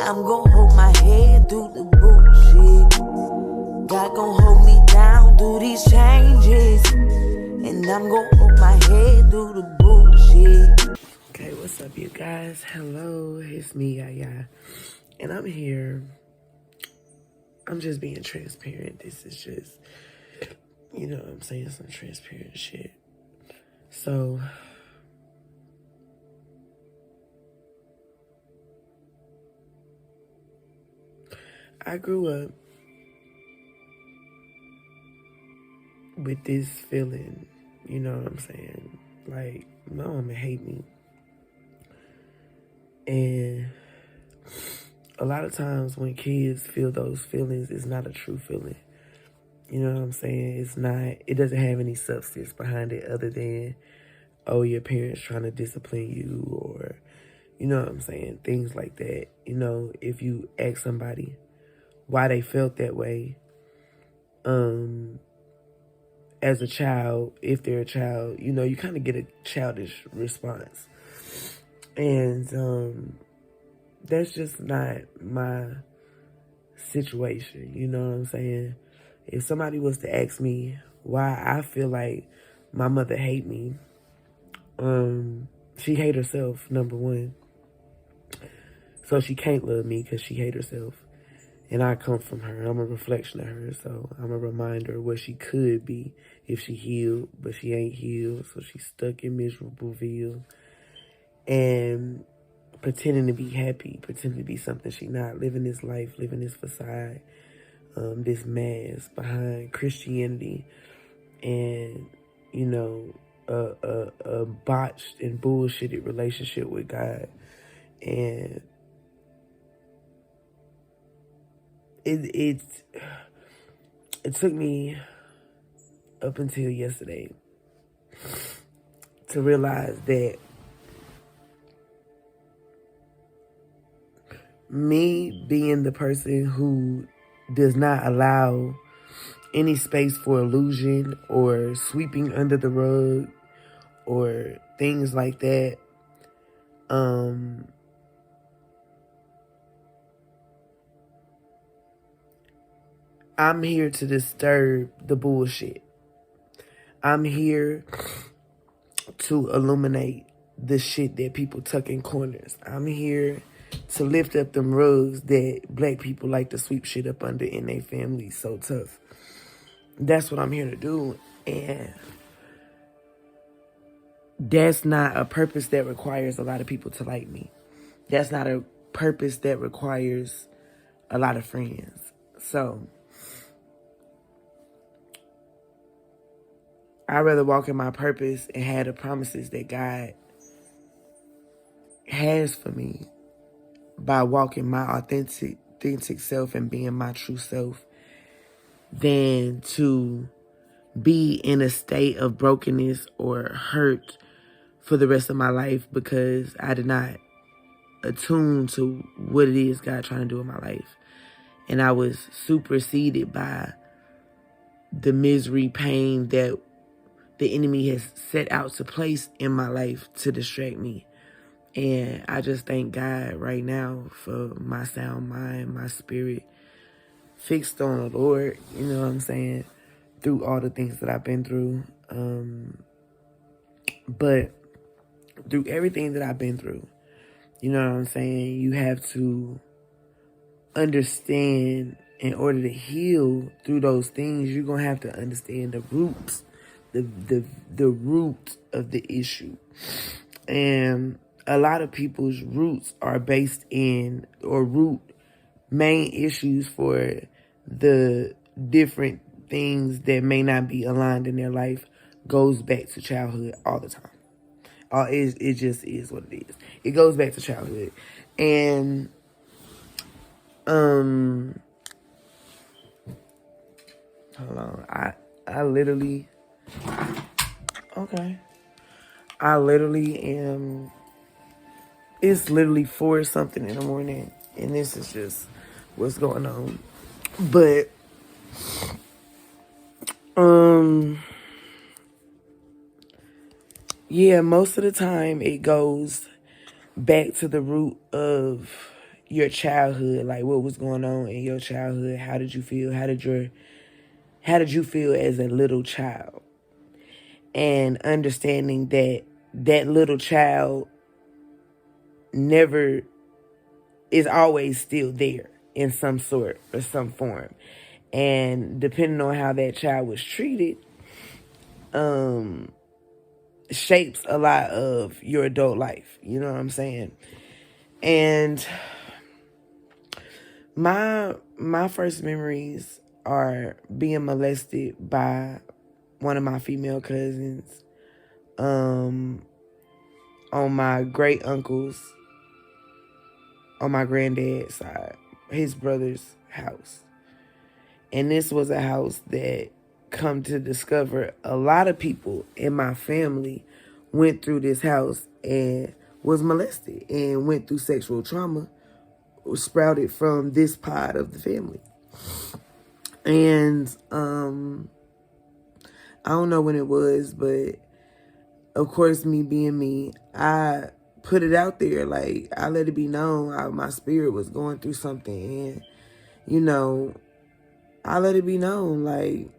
I'm gon' hold my head through the bullshit. God gon' hold me down through these changes. And I'm gon' hold my head through the bullshit. Okay, what's up, you guys? Hello, it's me, YaYa. And I'm here. I'm just being transparent. This is just, you know what I'm saying, some transparent shit. So, I grew up with this feeling, you know what I'm saying? Like, my mama hate me. And a lot of times when kids feel those feelings, it's not a true feeling. You know what I'm saying? It doesn't have any substance behind it other than, oh, your parents trying to discipline you, or, you know what I'm saying? Things like that. You know, if you ask somebody why they felt that way, as a child, if they're a child, you know, you kind of get a childish response. And that's just not my situation, you know what I'm saying? If somebody was to ask me why I feel like my mother hate me, she hate herself, number one. So she can't love me because she hate herself. And I come from her. I'm a reflection of her. So I'm a reminder of what she could be if she healed, but she ain't healed. So she's stuck in Miserableville and pretending to be happy, pretending to be something she not, living this life, living this facade, this mask behind Christianity, and, you know, a botched and bullshitted relationship with God. And it took me up until yesterday to realize that me being the person who does not allow any space for illusion or sweeping under the rug or things like that, I'm here to disturb the bullshit. I'm here to illuminate the shit that people tuck in corners. I'm here to lift up them rugs that black people like to sweep shit up under in their families so tough. That's what I'm here to do. And that's not a purpose that requires a lot of people to like me. That's not a purpose that requires a lot of friends. So I'd rather walk in my purpose and have the promises that God has for me by walking my authentic self and being my true self than to be in a state of brokenness or hurt for the rest of my life because I did not attune to what it is God trying to do in my life. And I was superseded by the misery, pain that the enemy has set out to place in my life to distract me. And I just thank God right now for my sound mind, my spirit fixed on the Lord, you know what I'm saying, through all the things that I've been through. But through everything that I've been through, you know what I'm saying, you have to understand, in order to heal through those things, you're going to have to understand the roots, the root of the issue. And a lot of people's roots are based in, or root main issues for the different things that may not be aligned in their life goes back to childhood all the time. It just is what it is. It goes back to childhood. And hold on. I literally am, it's literally 4 something in the morning, and this is just what's going on. But yeah, most of the time it goes back to the root of your childhood, like what was going on in your childhood. How did you feel? How did you feel as a little child? And understanding that that little child never is always still there in some sort or some form. And depending on how that child was treated, shapes a lot of your adult life. You know what I'm saying? And my first memories are being molested by one of my female cousins, on my great uncle's, on my granddad's side, his brother's house. And this was a house that, come to discover, a lot of people in my family went through this house and was molested and went through sexual trauma, sprouted from this part of the family. And I don't know when it was, but of course, me being me, I put it out there. Like, I let it be known my spirit was going through something. And, you know, I let it be known. Like,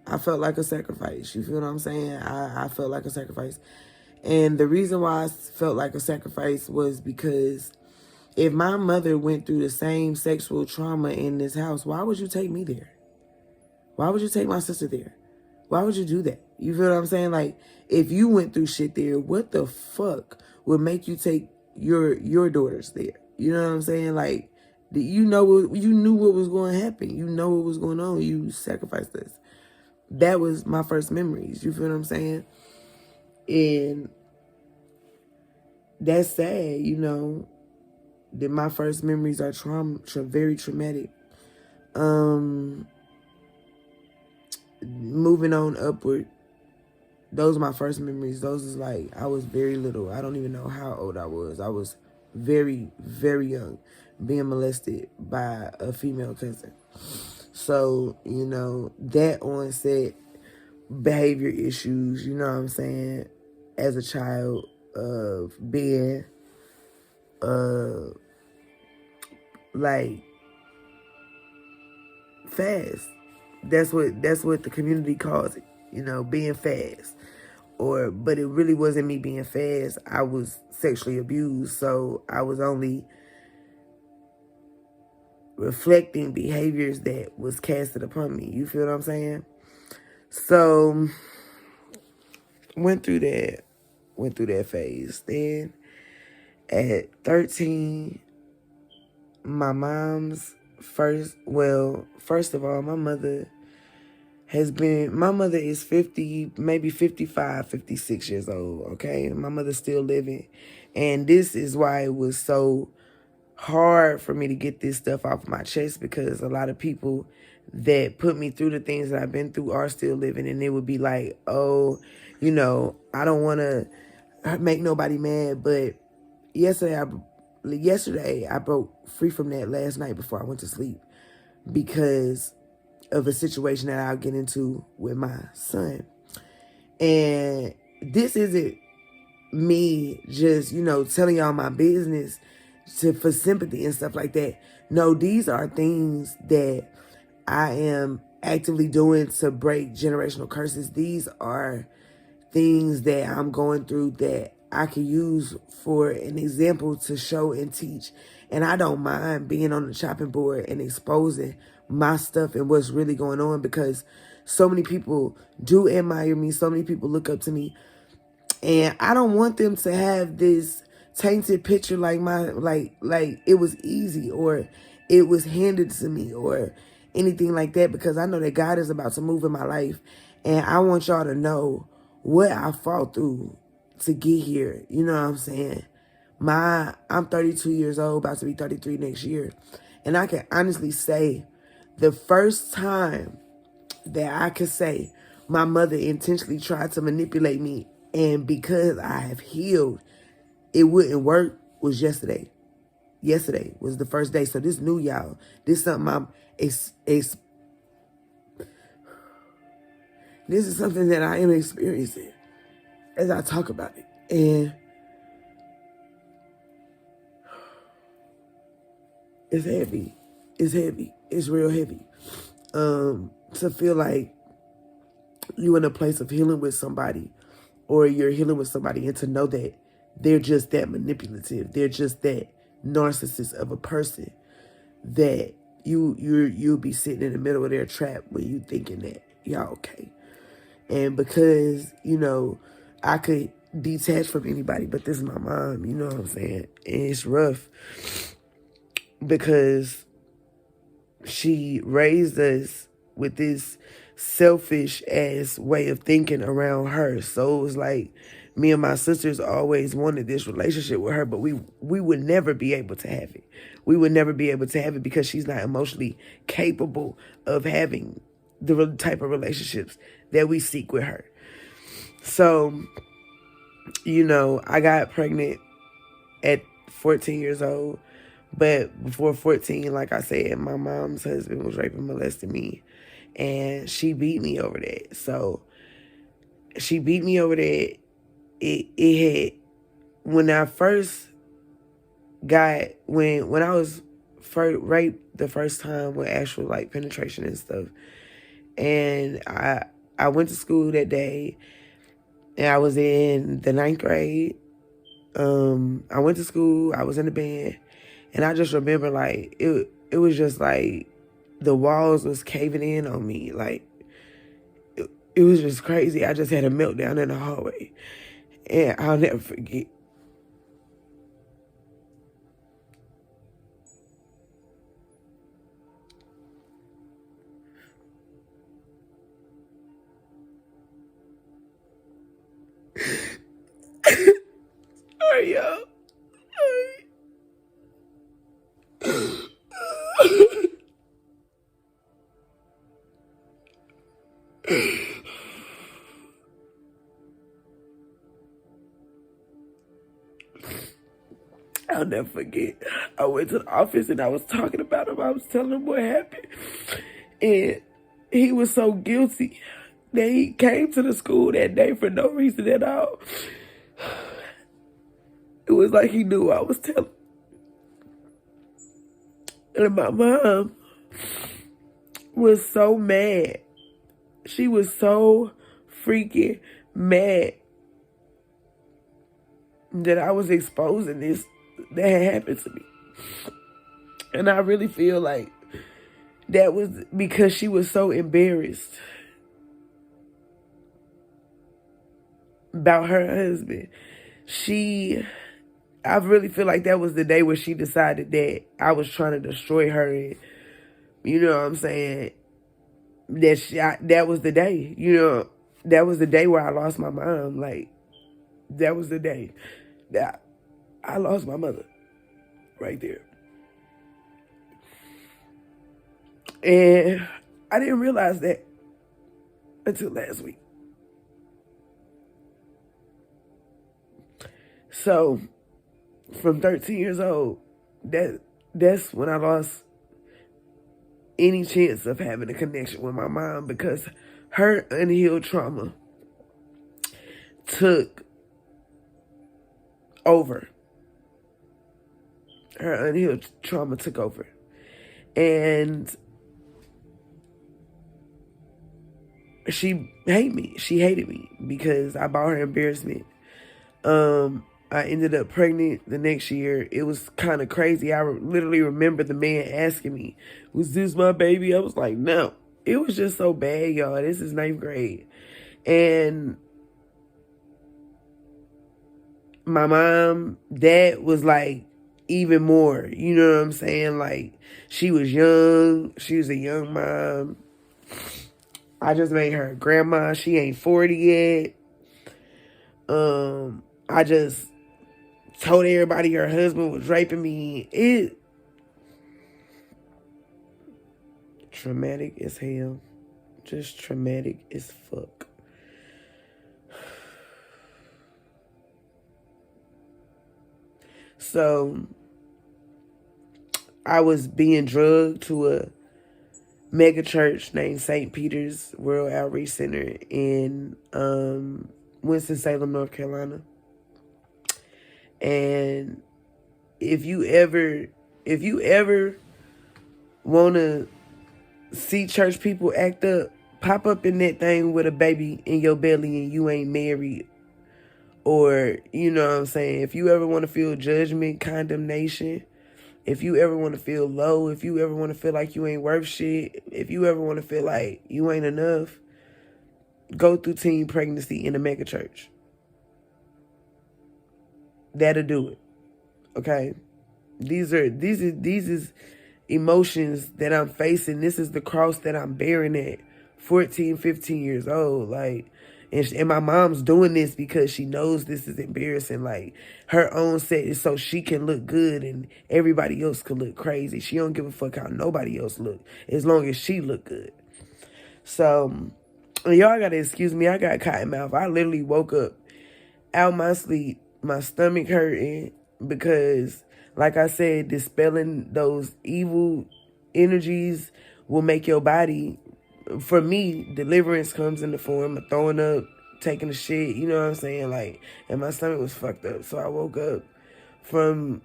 I felt like a sacrifice. You feel what I'm saying? I felt like a sacrifice. And the reason why I felt like a sacrifice was because if my mother went through the same sexual trauma in this house, why would you take me there? Why would you take my sister there? Why would you do that? You feel what I'm saying? Like, if you went through shit there, what the fuck would make you take your daughters there? You know what I'm saying? Like, you knew what was going to happen. You know what was going on. You sacrificed us. That was my first memories. You feel what I'm saying? And that's sad, you know, that my first memories are very traumatic. Moving on upward, those are my first memories. Those is like, I was very little. I don't even know how old I was. I was very, very young, being molested by a female cousin. So, you know, that onset behavior issues, you know what I'm saying, as a child, of being, like, fast. That's what the community calls it, you know, being fast. But it really wasn't me being fast. I was sexually abused, so I was only reflecting behaviors that was casted upon me. You feel what I'm saying? So, went through that phase. Then at 13, my mom's first of all, my mother is 50, maybe 55, 56 years old, okay? My mother's still living. And this is why it was so hard for me to get this stuff off my chest, because a lot of people that put me through the things that I've been through are still living, and it would be like, oh, you know, I don't want to make nobody mad, but yesterday I broke free from that last night before I went to sleep, because of a situation that I'll get into with my son. And this isn't me just, you know, telling y'all my business for sympathy and stuff like that. No, these are things that I am actively doing to break generational curses. These are things that I'm going through that I can use for an example to show and teach. And I don't mind being on the chopping board and exposing my stuff and what's really going on, because so many people do admire me. So many people look up to me. And I don't want them to have this tainted picture like it was easy or it was handed to me or anything like that, because I know that God is about to move in my life. And I want y'all to know what I fought through to get here. You know what I'm saying? I'm 32 years old, about to be 33 next year. And I can honestly say the first time that I could say my mother intentionally tried to manipulate me, and because I have healed, it wouldn't work, was yesterday. Yesterday was the first day. So this new, y'all. This is something this is something that I am experiencing as I talk about it. And It's heavy. It's heavy. It's real heavy. To feel like you in a place of healing with somebody, or you're healing with somebody, and to know that they're just that manipulative, they're just that narcissist of a person, that you'll be sitting in the middle of their trap when you thinking that y'all okay. And because, I could detach from anybody, but this is my mom, you know what I'm saying? And it's rough because she raised us with this selfish ass way of thinking around her. So it was like me and my sisters always wanted this relationship with her, but we would never be able to have it. We would never be able to have it because she's not emotionally capable of having the type of relationships that we seek with her. So, I got pregnant at 14 years old. But before 14, like I said, my mom's husband was raping, molesting me. And she beat me over that. So she beat me over that. It had, when I first got, when I was first raped the first time with actual like penetration and stuff. And I went to school that day, and I was in the 9th grade. I went to school, I was in the band, and I just remember like it was just like the walls was caving in on me. Like it was just crazy. I just had a meltdown in the hallway. And I'll never forget. Sorry, y'all. I'll never forget. I went to the office and I was talking about him. I was telling him what happened. And he was so guilty that he came to the school that day for no reason at all. It was like he knew I was telling. And my mom was so mad. She was so freaking mad that I was exposing this that had happened to me. And I really feel like that was because she was so embarrassed about her husband. I really feel like that was the day where she decided that I was trying to destroy her. And, you know what I'm saying? That was the day, that was the day where I lost my mom. Like, that was the day that I lost my mother right there. And I didn't realize that until last week. So, from 13 years old, that's when I lost any chance of having a connection with my mom, because her unhealed trauma took over. Her unhealed trauma took over. And she hated me. She hated me because I bought her embarrassment. I ended up pregnant the next year. It was kind of crazy. I literally remember the man asking me, "Was this my baby?" I was like, "No." It was just so bad, y'all. This is 9th grade. And my mom, dad was like even more, you know what I'm saying? Like, she was young. She was a young mom. I just made her a grandma. She ain't 40 yet. I just told everybody her husband was raping me. It traumatic as hell. Just traumatic as fuck. So I was being drugged to a mega church named St. Peter's World Outreach Center in Winston-Salem, North Carolina. And if you ever If you ever want to see church people act up, pop up in that thing with a baby in your belly and you ain't married. Or, you know what I'm saying? If you ever want to feel judgment, condemnation, if you ever want to feel low, if you ever want to feel like you ain't worth shit, if you ever want to feel like you ain't enough, go through teen pregnancy in a mega church. That'll do it. Okay? These is emotions that I'm facing. This is the cross that I'm bearing at 14, 15 years old. Like, and my mom's doing this because she knows this is embarrassing. Like, her own set is so she can look good and everybody else can look crazy. She don't give a fuck how nobody else look, as long as she look good. So, y'all gotta excuse me. I got cotton mouth. I literally woke up out my sleep, my stomach hurting, because, like I said, dispelling those evil energies will make your body, for me, deliverance comes in the form of throwing up, taking a shit, you know what I'm saying? Like, and my stomach was fucked up. So I woke up from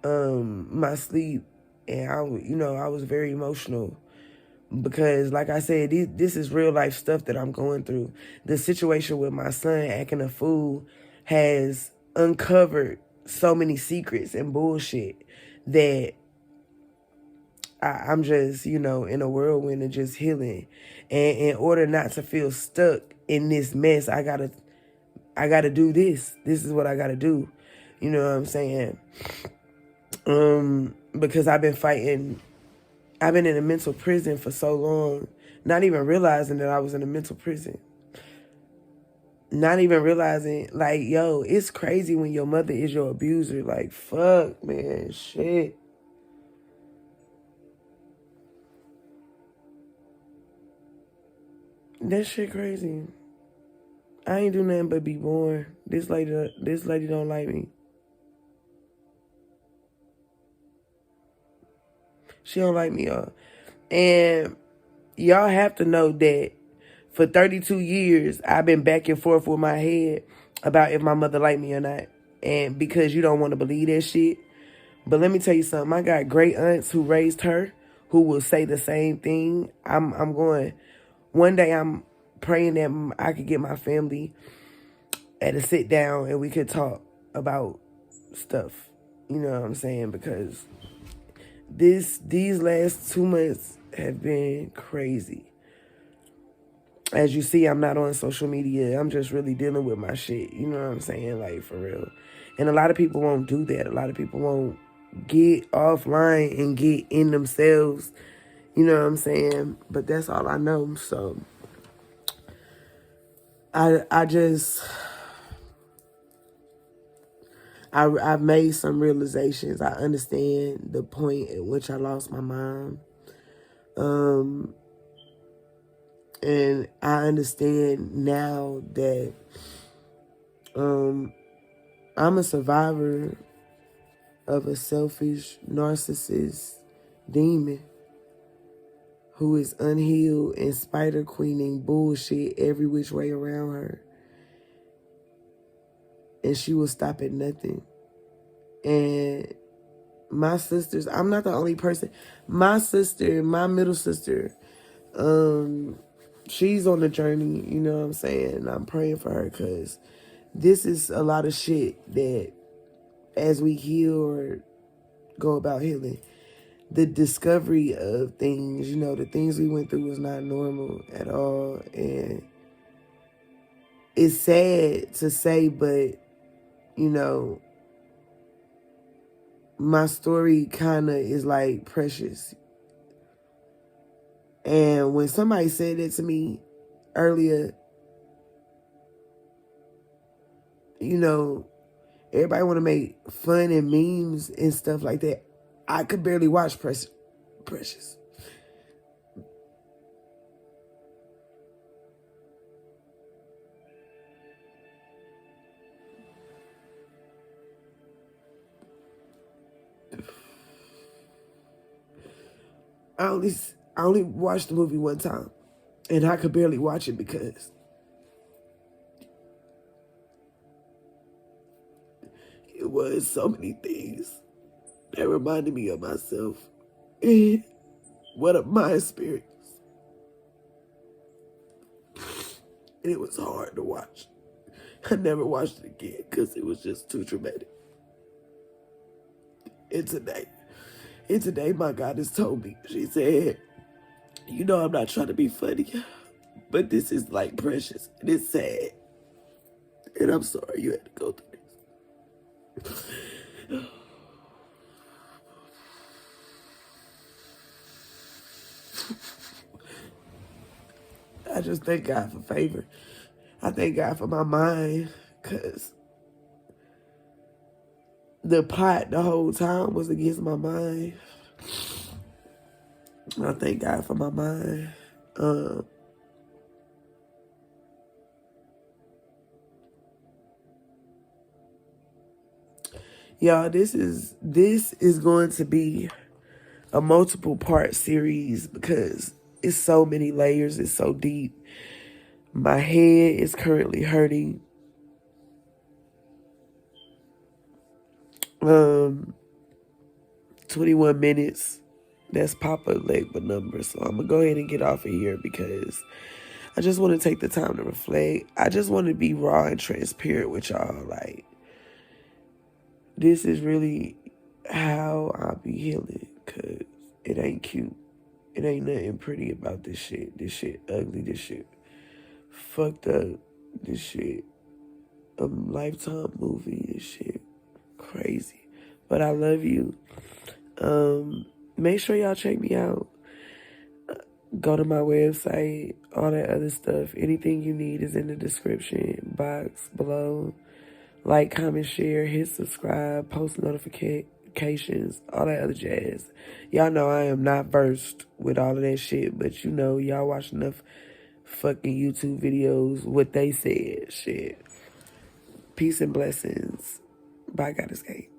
my sleep, and I was very emotional. Because, like I said, this is real life stuff that I'm going through. The situation with my son acting a fool has uncovered so many secrets and bullshit that I'm just, in a whirlwind of just healing. And in order not to feel stuck in this mess, I gotta do this. This is what I gotta do. You know what I'm saying? Because I've been in a mental prison for so long, not even realizing that I was in a mental prison. Not even realizing, like, yo, it's crazy when your mother is your abuser. Like, fuck, man, shit. That shit crazy. I ain't do nothing but be born. This lady don't like me. She don't like me, y'all. And y'all have to know that for 32 years, I've been back and forth with my head about if my mother like me or not. And because you don't want to believe that shit. But let me tell you something. I got great aunts who raised her who will say the same thing. One day I'm praying that I could get my family at a sit down and we could talk about stuff. You know what I'm saying? Because these last 2 months have been crazy. As you see, I'm not on social media. I'm just really dealing with my shit. You know what I'm saying? Like, for real. And a lot of people won't do that. A lot of people won't get offline and get in themselves. You know what I'm saying? But that's all I know. So, I've made some realizations. I understand the point at which I lost my mom. And I understand now that I'm a survivor of a selfish narcissist demon who is unhealed and spider queening bullshit every which way around her. And she will stop at nothing. And my sisters, I'm not the only person. My sister, my middle sister, she's on the journey, you know what I'm saying? I'm praying for her because this is a lot of shit that as we heal or go about healing, the discovery of things, the things we went through was not normal at all. And it's sad to say, but, my story kind of is like precious. And when somebody said that to me earlier, everybody want to make fun and memes and stuff like that. I could barely watch Precious. I only watched the movie one time, and I could barely watch it because it was so many things That reminded me of myself and one of my experiences. And it was hard to watch. I never watched it again because it was just too traumatic. And today my goddess told me, she said, you know I'm not trying to be funny, but this is like precious and it's sad. And I'm sorry you had to go through this. I just thank God for favor. I thank God for my mind, because the plot the whole time was against my mind. I thank God for my mind. Y'all, this is going to be a multiple part series because it's so many layers. It's so deep. My head is currently hurting. 21 minutes. That's Papa Legba number. So I'm going to go ahead and get off of here because I just want to take the time to reflect. I just want to be raw and transparent with y'all. Like, this is really how I'll be healing, because it ain't cute. It ain't nothing pretty about this shit. This shit ugly. This shit fucked up. This shit a Lifetime movie. This shit crazy. But I love you. Make sure y'all check me out. Go to my website, all that other stuff. Anything you need is in the description box below. Like, comment, share, hit subscribe, post notifications, all that other jazz. Y'all know I am not versed with all of that shit, but you know, y'all watch enough fucking YouTube videos, what they said, shit. Peace and blessings. Bye, Goddess Gate.